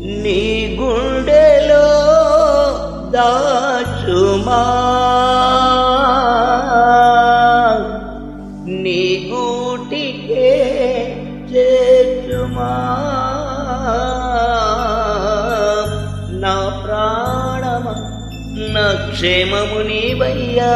నీ గుండెలో దాచుమా, నీ గూటికే చేర్చుమా, నా ప్రాణమా నా క్షేమము నీవయ్యా.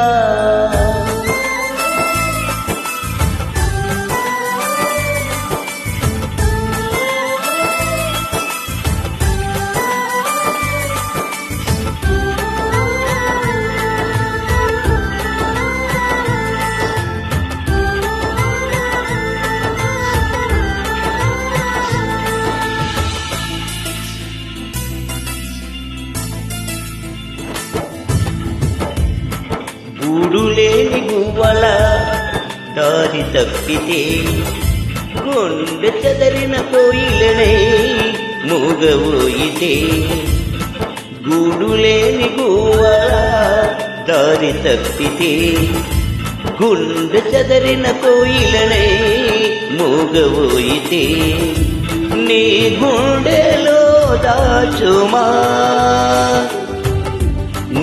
గూడులేని గువ్వల దారి తప్పితే, గుండె చెదరిన కోయిలనే మూగబోయితే. గూడులేని గువ్వల దారి తప్పితే, గుండె చెదరిన కోయిలనే మూగబోయితే. నీ గుండెలో దాచుమా,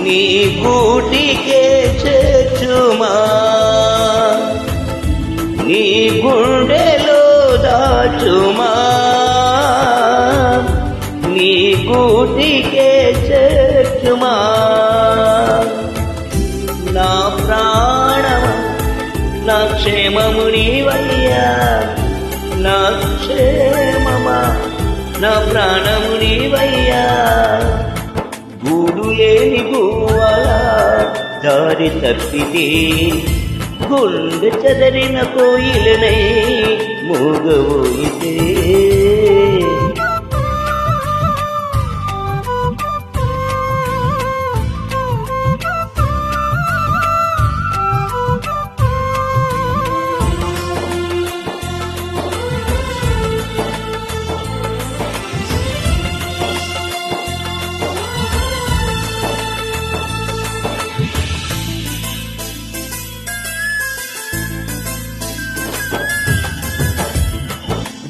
నీ గూటికే చేర్చుమా, నీ గుండెలో దాచుమా, నీ గూటికే చేర్చుమా, నా ప్రాణమా నా క్షేమము నీవయ్యా. నా క్షేమమా నా ప్రాణము నీవయ్యా. గూడులేని గువ్వల దారి తప్పితే, గుండె చెదరిన కోయిలనై మూగబోయితే.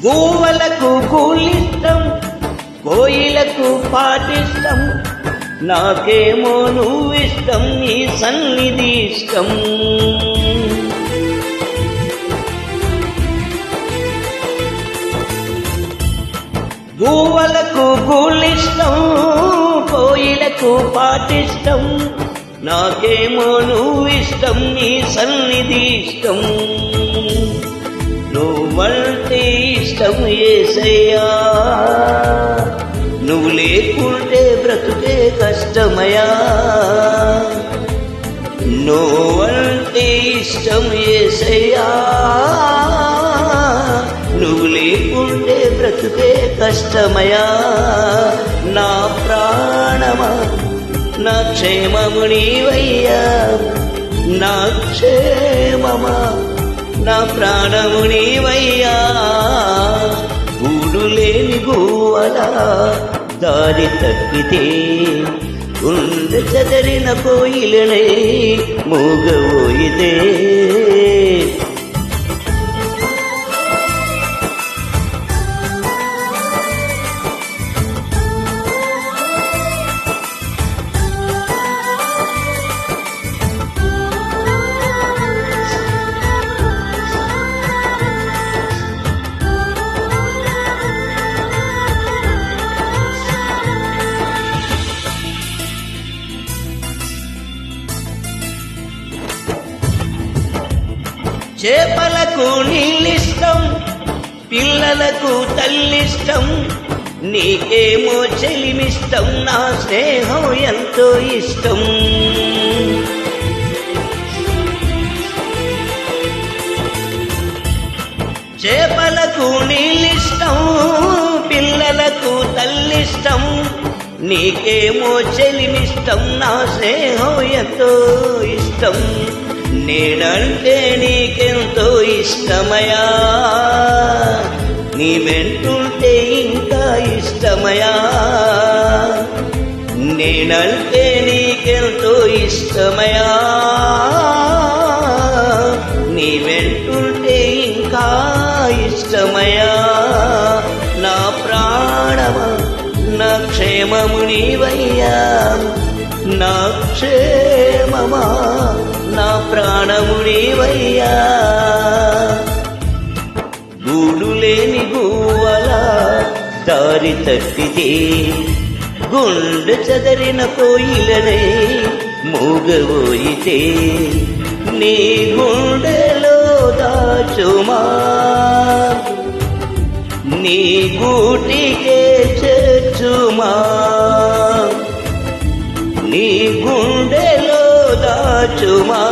గోవలకు కూలిష్టం, కోయిలకు పాటిష్టం, నాకేమో నువ్విష్టం, నీ సన్నిధి ఇష్టం. గోవలకు కూలిష్టం, కోయిలకు పాటిష్టం, నాకేమో నువ్విష్టం, నీ సన్నిధి ఇష్టం. నువ్వంటే ఇష్టం యేసయ్యా, నువ్వు లేకుంటే బ్రతుకే కష్టమయా. నువ్వంటే ఇష్టం యేసయ్యా, నువ్వు లేకుంటే బ్రతుకే కష్టమయా. నా ప్రాణమా నా క్షేమము నీవయ్యా. నా క్షేమమా నా ప్రాణము నీవయ్యా. గూడులేని గువ్వల దారి తప్పితే, గుండె చెదరిన కోయిలనై మూగబోయితే. చేపలకు నీళ్ళిష్టం, పిల్లలకు తల్లిష్టం, నీకేమో చెలిమిష్టం, నా స్నేహం ఎంతో ఇష్టం. చేపలకు నీళ్ళిష్టం, పిల్లలకు తల్లిష్టం, నీకేమో చెలిమిష్టం, నా స్నేహం ఎంతో ఇష్టం. నేనంటే నీకెంతో ఇష్టమయా, నీ వెంటుంటే ఇంకా ఇష్టమయా. నేనంటే నీకెంతో ఇష్టమయా, నీ వెంటుంటే ఇంకా ఇష్టమయా. నా ప్రాణమా నా క్షేమము నీవయ్యా, నా క్షేమమా నా ప్రాణము నీవయ్యా. గూడు లేని గువ్వలా దారి తప్పితే, గుండె చెదరిన కోయిలనే మూగబోయితే, నీ గుండెలో దాచుమా, నీ గూటికే చేర్చుమా. నీ గుండెలో దాచుమా,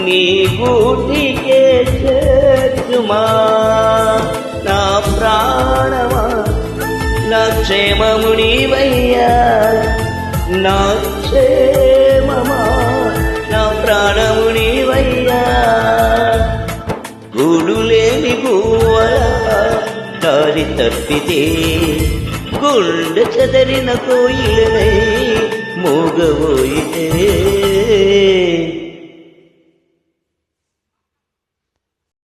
నీ గూటికే చేర్చుమా. నా ప్రాణమా నా క్షేమము నీవయ్యా, నా క్షేమమా నా ప్రాణము నీవయ్యా. గూడు లేని గువ్వలా దారి తప్పితే, గుండె చెదరిన కోయిలనై మూగబోయితే.